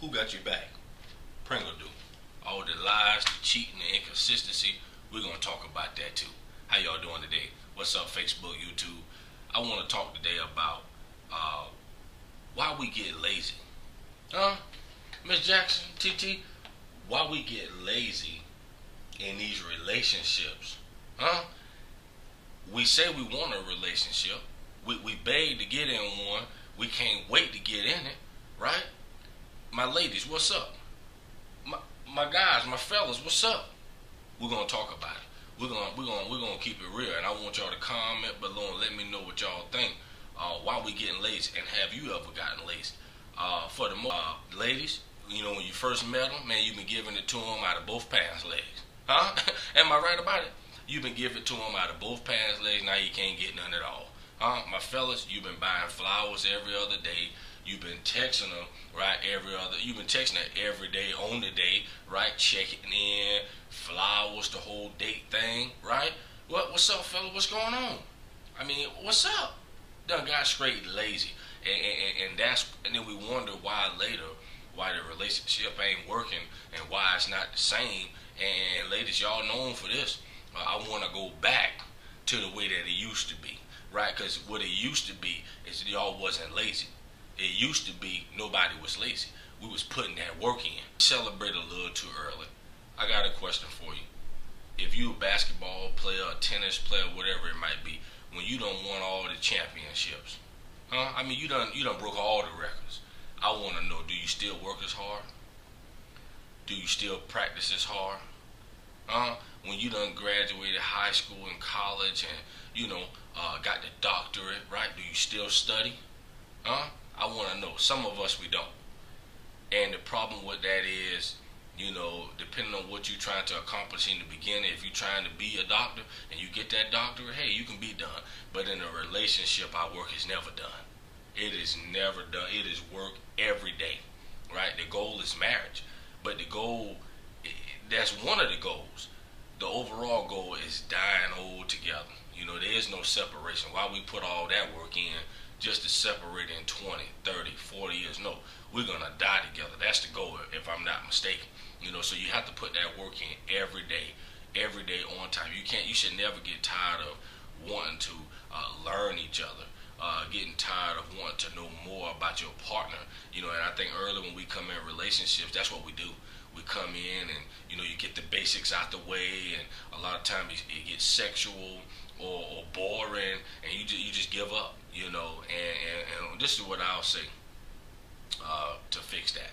Who got your back? Pringle do. All the lies, the cheating, the inconsistency, we're gonna talk about that too. How y'all doing today? What's up, Facebook, YouTube? I want to talk today about uh, why we get lazy. Huh? Miss Jackson, TT, why we get lazy in these relationships? Huh? We say we want a relationship. We beg to get in one. We can't wait to get in it, right? My ladies, what's up? My guys, my fellas, what's up? We're gonna talk about it. We're gonna keep it real, and I want y'all to comment below and let me know what y'all think. Why we getting lazy, and have you ever gotten lazy? For the ladies, you know, when you first met them, man, you've been giving it to them out of both pants legs, huh? Am I right about it? You've been giving it to them out of both pants legs. Now you can't get none at all, huh? My fellas, you've been buying flowers every other day. You've been texting them, right, you've been texting her every day on the day, right, checking in, flowers, the whole date thing, right? What's up, fella? What's going on? I mean, what's up? Done got straight lazy. And then we wonder why later, why the relationship ain't working and why it's not the same. And ladies, y'all known for this. I want to go back to the way that it used to be, right? Because what it used to be is y'all wasn't lazy. It used to be nobody was lazy. We was putting that work in. Celebrate a little too early. I got a question for you. If you a basketball player, a tennis player, whatever it might be, when you done won all the championships, huh? I mean, you done broke all the records. I want to know, do you still work as hard? Do you still practice as hard? Huh? When you done graduated high school and college and, got the doctorate, right? Do you still study? Huh? I want to know. Some of us, we don't. And the problem with that is, depending on what you're trying to accomplish in the beginning, if you're trying to be a doctor and you get that doctorate, hey, you can be done. But in a relationship, our work is never done. It is never done. It is work every day, right? The goal is marriage. But the goal, that's one of the goals. The overall goal is dying old together. There is no separation. Why we put all that work in just to separate in 20, 30, 40 years? No, we're going to die together. That's the goal, if I'm not mistaken. So you have to put that work in every day on time. You should never get tired of wanting to learn each other, getting tired of wanting to know more about your partner. And I think early when we come in relationships, that's what we do. We come in and, you get the basics out the way, and a lot of times it gets sexual or boring, and you just give up, and this is what I'll say to fix that.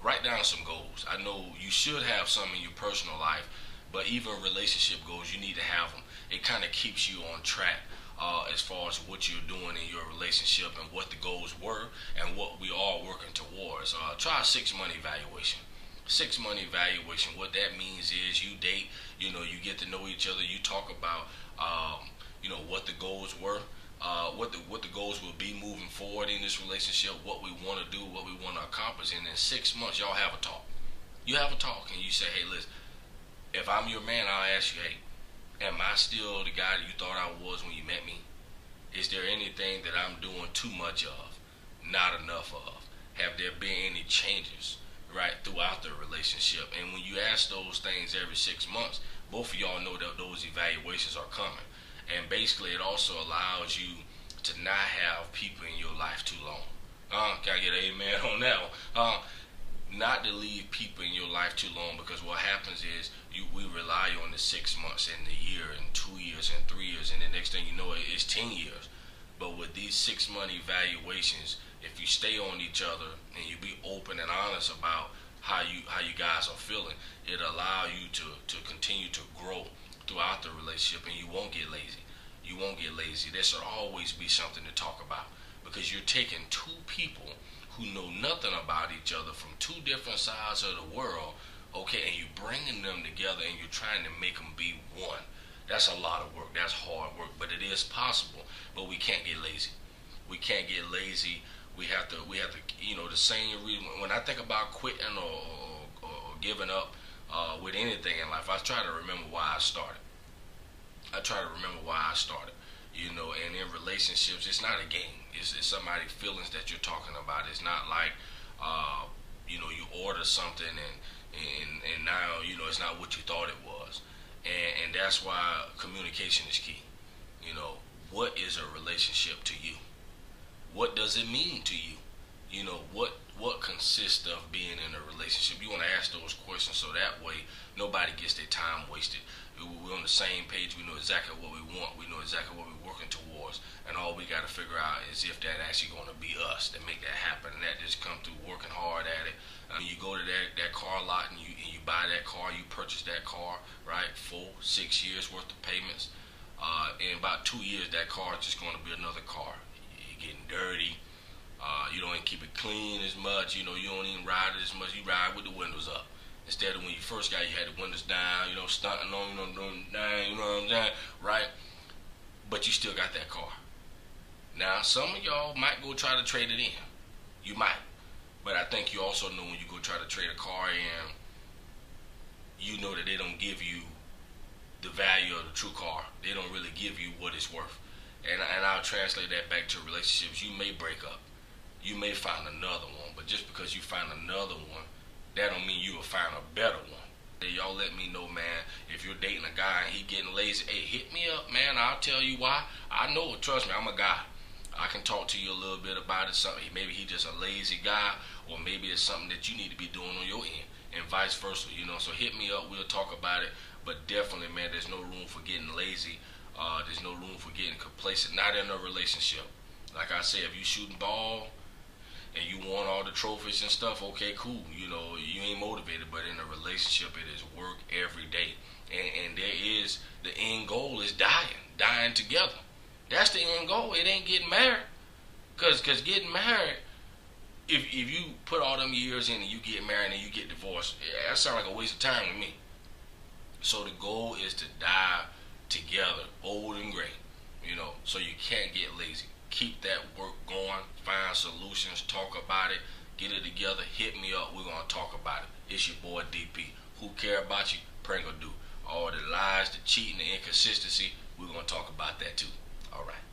Write down some goals. I know you should have some in your personal life, but even relationship goals, you need to have them. It kind of keeps you on track as far as what you're doing in your relationship and what the goals were and what we are working towards. Try a 6-month evaluation. 6-month evaluation, what that means is you date, you get to know each other, you talk about, what the goals were, what the goals will be moving forward in this relationship, what we want to do, what we want to accomplish, and in 6 months, y'all have a talk. You have a talk, and you say, hey, listen, if I'm your man, I'll ask you, hey, am I still the guy that you thought I was when you met me? Is there anything that I'm doing too much of, not enough of? Have there been any changes, right, throughout the relationship? And when you ask those things every 6 months, both of y'all know that those evaluations are coming. And basically, it also allows you to not have people in your life too long. Can I get an amen on that one? Not to leave people in your life too long, because what happens is we rely on the 6 months and the year and 2 years and 3 years, and the next thing you know, it's 10 years. But with these 6-month evaluations, if you stay on each other and you be open and honest about how you guys are feeling, it allows you to continue to grow throughout the relationship, and you won't get lazy. You won't get lazy. There should always be something to talk about, because you're taking two people who know nothing about each other from two different sides of the world, okay, and you're bringing them together and you're trying to make them be one. That's a lot of work. That's hard work, but it is possible. But we can't get lazy. We can't get lazy. We have to, the same reason. When I think about quitting or giving up with anything in life, I try to remember why I started. And in relationships, it's not a game. It's somebody's feelings that you're talking about. It's not like You order something and now it's not what you thought it was, and that's why communication is key. What is a relationship to you? What does it mean to you? What consists of being in a relationship? You want to ask those questions so that way nobody gets their time wasted. We're on the same page. We know exactly what we want. We know exactly what we're working towards, and all we got to figure out is if that actually going to be us that make that happen. And that just come through working hard at it. You go to that car lot and you buy that car, you purchase that car, right? 4-6 years worth of payments. In about 2 years, that car is just going to be another car. You're getting dirty. You don't even keep it clean as much. You don't even ride it as much. You ride with the windows up. Instead of when you first got, you had the windows down, stunting on, doing down, you know what I'm saying, right? But you still got that car. Now, some of y'all might go try to trade it in. You might. But I think you also know when you go try to trade a car in, you know that they don't give you the value of the true car. They don't really give you what it's worth. And I'll translate that back to relationships. You may break up. You may find another one. But just because you find another one, that don't mean you will find a better one. Hey, y'all let me know, man, if you're dating a guy and he getting lazy, hey, hit me up, man. I'll tell you why. I know, trust me, I'm a guy. I can talk to you a little bit about it. Something maybe he's just a lazy guy, or maybe it's something that you need to be doing on your end, and vice versa. So hit me up. We'll talk about it. But definitely, man, there's no room for getting lazy. There's no room for getting complacent. Not in a relationship. Like I said, if you shooting ball and you want all the trophies and stuff, okay, cool. You ain't motivated. But in a relationship, it is work every day. And there is, the end goal is dying together. That's the end goal. It ain't getting married. Cause getting married, if you put all them years in and you get married and you get divorced, that sounds like a waste of time to me. So the goal is to die together, old and gray. So you can't get lazy. Keep that work going. Find solutions. Talk about it. Get it together. Hit me up. We're gonna talk about it. It's your boy DP. Who care about you? Pringle do. All the lies, the cheating, the inconsistency. We're gonna talk about that too. All right.